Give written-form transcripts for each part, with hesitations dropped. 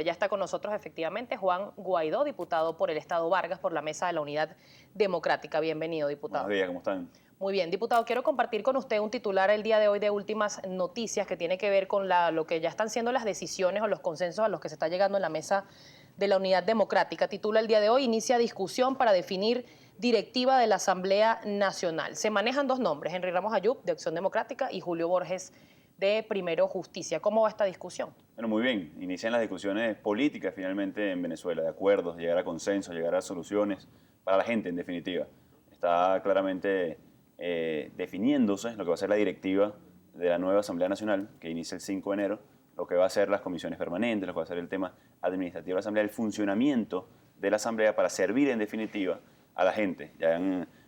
Ya está con nosotros efectivamente Juan Guaidó, diputado por el Estado Vargas, por la Mesa de la Unidad Democrática. Bienvenido, Buenos diputado. días, ¿cómo están? Muy bien, diputado, quiero compartir con usted un titular el día de hoy de Últimas Noticias que tiene que ver con lo que ya están siendo las decisiones o los consensos a los que se está llegando en la Mesa de la Unidad Democrática. Titula el día de hoy: inicia discusión para definir directiva de la Asamblea Nacional. Se manejan dos nombres: Henry Ramos Ayub, de Acción Democrática, y Julio Borges, de Primero Justicia. ¿Cómo va esta discusión? Bueno, muy bien. Inician las discusiones políticas finalmente en Venezuela, de acuerdos, llegar a consensos, llegar a soluciones para la gente, en definitiva. Está claramente definiéndose lo que va a ser la directiva de la nueva Asamblea Nacional, que inicia el 5 de enero, lo que va a ser las comisiones permanentes, lo que va a ser el tema administrativo de la Asamblea, el funcionamiento de la Asamblea para servir, en definitiva, a la gente. Ya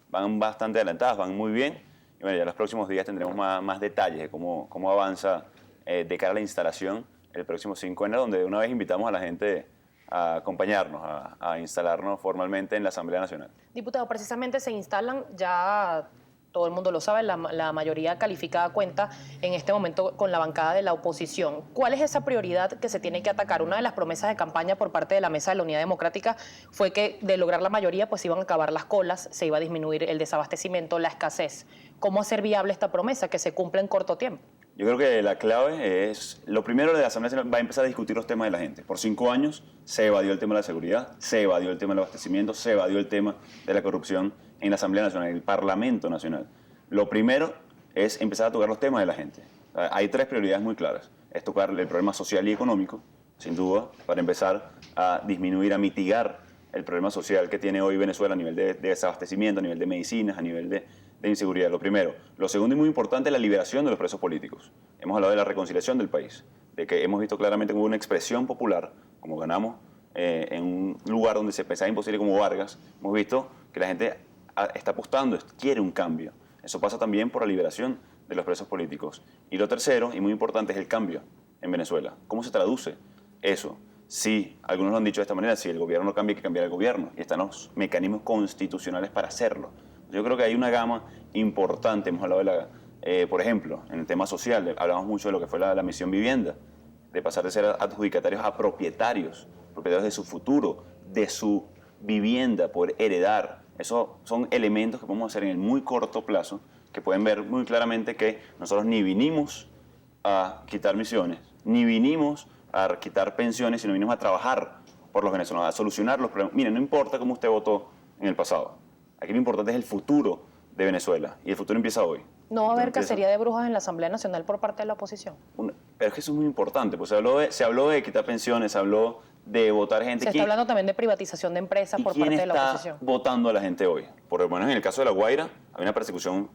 van bastante adelantadas, van muy bien. Y bueno, ya en los próximos días tendremos más detalles de cómo avanza de cara a la instalación el próximo 5 de enero, donde de una vez invitamos a la gente a acompañarnos, a instalarnos formalmente en la Asamblea Nacional. Diputado, precisamente se instalan, ya todo el mundo lo sabe, la mayoría calificada cuenta en este momento con la bancada de la oposición. ¿Cuál es esa prioridad que se tiene que atacar? Una de las promesas de campaña por parte de la Mesa de la Unidad Democrática fue que de lograr la mayoría pues iban a acabar las colas, se iba a disminuir el desabastecimiento, la escasez. ¿Cómo hacer viable esta promesa que se cumpla en corto tiempo? Yo creo que la clave es, lo primero de la Asamblea Nacional va a empezar a discutir los temas de la gente. Por 5 años se evadió el tema de la seguridad, se evadió el tema del abastecimiento, se evadió el tema de la corrupción en la Asamblea Nacional, en el Parlamento Nacional. Lo primero es empezar a tocar los temas de la gente. Hay 3 prioridades muy claras. Es tocar el problema social y económico, sin duda, para empezar a disminuir, a mitigar el problema social que tiene hoy Venezuela a nivel de desabastecimiento, a nivel de medicinas, a nivel de inseguridad, lo primero. Lo segundo y muy importante es la liberación de los presos políticos. Hemos hablado de la reconciliación del país, de que hemos visto claramente como una expresión popular, como ganamos en un lugar donde se pensaba imposible como Vargas, hemos visto que la gente está apostando, quiere un cambio. Eso pasa también por la liberación de los presos políticos. Y lo tercero, y muy importante, es el cambio en Venezuela. ¿Cómo se traduce eso? Sí, algunos lo han dicho de esta manera: si el gobierno no cambia, hay que cambiar el gobierno. Y están los mecanismos constitucionales para hacerlo. Yo creo que hay una gama importante. Hemos hablado por ejemplo, en el tema social, hablamos mucho de lo que fue la misión vivienda, de pasar de ser adjudicatarios a propietarios de su futuro, de su vivienda, poder heredar. Esos son elementos que podemos hacer en el muy corto plazo, que pueden ver muy claramente que nosotros ni vinimos a quitar misiones, ni vinimos a quitar pensiones, sino vinimos a trabajar por los venezolanos, a solucionar los problemas. Mire, no importa cómo usted votó en el pasado. Aquí lo importante es el futuro de Venezuela, y el futuro empieza hoy. ¿No va a haber cacería de brujas en la Asamblea Nacional por parte de la oposición? Pero es que eso es muy importante, pues se habló de quitar pensiones, se habló de votar gente. Se está hablando también de privatización de empresas por parte de la oposición. ¿Quién está votando a la gente hoy? Por lo menos en el caso de La Guaira, hay una persecución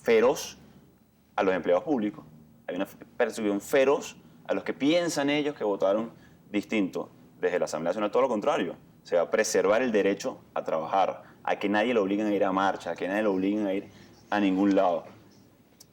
feroz a los empleados públicos, hay una persecución feroz a los que piensan ellos que votaron distinto. Desde la Asamblea Nacional, todo lo contrario. Se va a preservar el derecho a trabajar, a que nadie lo obliguen a ir a marcha, a que nadie lo obliguen a ir a ningún lado.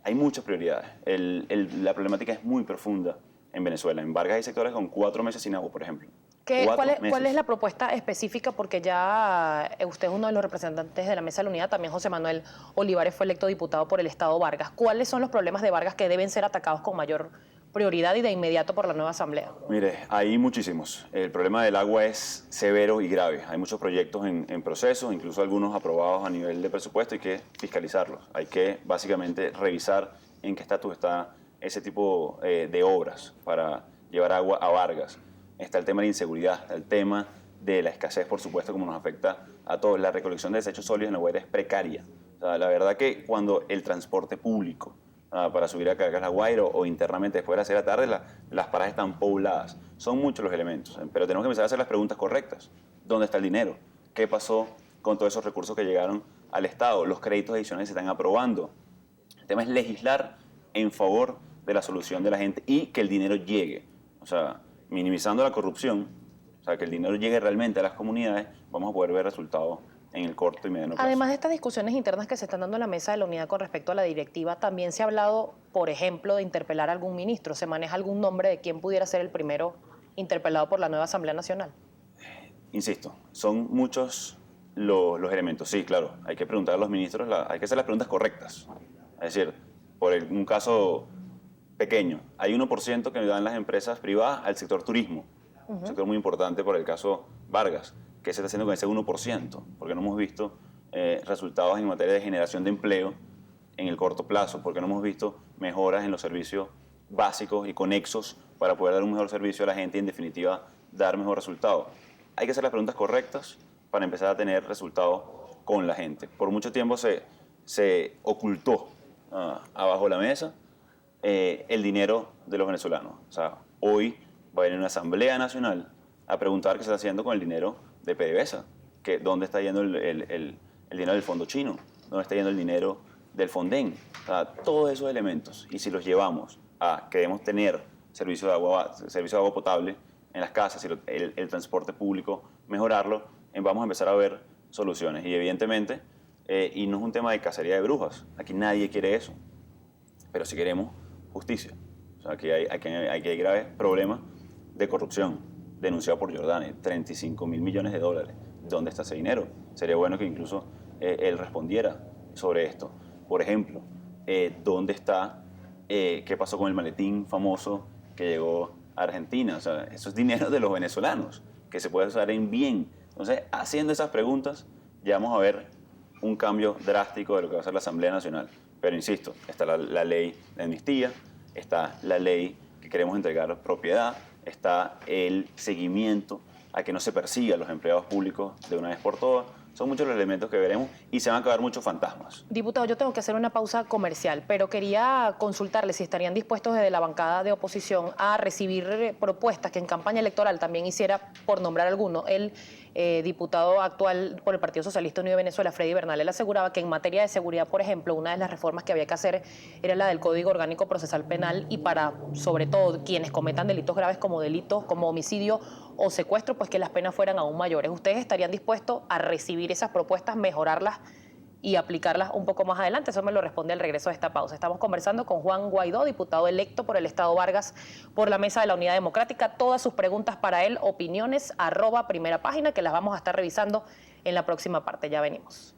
Hay muchas prioridades. La problemática es muy profunda en Venezuela. En Vargas hay sectores con 4 meses sin agua, por ejemplo. ¿Cuál es la propuesta específica? Porque ya usted es uno de los representantes de la Mesa de la Unidad, también José Manuel Olivares fue electo diputado por el Estado Vargas. ¿Cuáles son los problemas de Vargas que deben ser atacados con mayor prioridad y de inmediato por la nueva Asamblea? Mire, hay muchísimos. El problema del agua es severo y grave. Hay muchos proyectos en proceso, incluso algunos aprobados a nivel de presupuesto. Hay que fiscalizarlos. Hay que básicamente revisar en qué estatus está ese tipo de obras para llevar agua a Vargas. Está el tema de la inseguridad, está el tema de la escasez, por supuesto, como nos afecta a todos. La recolección de desechos sólidos en La Guaira es precaria. O sea, la verdad que cuando el transporte público para subir a cargar La Guaira o internamente después de las 6 de la tarde, las paradas están pobladas. Son muchos los elementos, pero tenemos que empezar a hacer las preguntas correctas. ¿Dónde está el dinero? ¿Qué pasó con todos esos recursos que llegaron al Estado? Los créditos adicionales se están aprobando. El tema es legislar en favor de la solución de la gente y que el dinero llegue. O sea, minimizando la corrupción, o sea, que el dinero llegue realmente a las comunidades, vamos a poder ver resultados en el corto y mediano plazo. Además de estas discusiones internas que se están dando en la Mesa de la Unidad con respecto a la directiva, también se ha hablado, por ejemplo, de interpelar a algún ministro. ¿Se maneja algún nombre de quién pudiera ser el primero interpelado por la nueva Asamblea Nacional? Insisto, son muchos los elementos. Sí, claro, hay que preguntar a los ministros, hay que hacer las preguntas correctas. Es decir, un caso pequeño, hay 1% que dan las empresas privadas al sector turismo. un sector muy importante por el caso Vargas. ¿Qué se está haciendo con ese 1%? Porque no hemos visto resultados en materia de generación de empleo en el corto plazo, porque no hemos visto mejoras en los servicios básicos y conexos para poder dar un mejor servicio a la gente y, en definitiva, dar mejor resultado. Hay que hacer las preguntas correctas para empezar a tener resultados con la gente. Por mucho tiempo se ocultó abajo de la mesa el dinero de los venezolanos. O sea, hoy va a venir una Asamblea Nacional a preguntar qué se está haciendo con el dinero de PDVSA, que dónde está yendo el dinero del fondo chino, dónde está yendo el dinero del Fonden. O sea, todos esos elementos, y si los llevamos a queremos tener servicio de agua potable en las casas y el transporte público, mejorarlo, vamos a empezar a ver soluciones. Y evidentemente, y no es un tema de cacería de brujas, aquí nadie quiere eso, pero sí queremos justicia. O sea, aquí hay graves problemas de corrupción denunciado por Jordani, 35.000 millones de dólares. ¿Dónde está ese dinero? Sería bueno que incluso él respondiera sobre esto. Por ejemplo, ¿dónde está, qué pasó con el maletín famoso que llegó a Argentina? O sea, eso es dinero de los venezolanos, que se puede usar en bien. Entonces, haciendo esas preguntas, ya vamos a ver un cambio drástico de lo que va a ser la Asamblea Nacional. Pero insisto, está la ley de amnistía, está la ley que queremos entregar propiedad, está el seguimiento a que no se persiga a los empleados públicos de una vez por todas. Son muchos los elementos que veremos y se van a acabar muchos fantasmas. Diputado, yo tengo que hacer una pausa comercial, pero quería consultarle si estarían dispuestos desde la bancada de oposición a recibir propuestas que en campaña electoral también hiciera, por nombrar alguno, el diputado actual por el Partido Socialista Unido de Venezuela, Freddy Bernal. Él aseguraba que en materia de seguridad, por ejemplo, una de las reformas que había que hacer era la del Código Orgánico Procesal Penal, y para, sobre todo, quienes cometan delitos graves como homicidio o secuestro, pues que las penas fueran aún mayores. ¿Ustedes estarían dispuestos a recibir esas propuestas, mejorarlas y aplicarlas un poco más adelante? Eso me lo responde al regreso de esta pausa. Estamos conversando con Juan Guaidó, diputado electo por el Estado Vargas por la Mesa de la Unidad Democrática. Todas sus preguntas para él, opiniones, @primera página, que las vamos a estar revisando en la próxima parte. Ya venimos.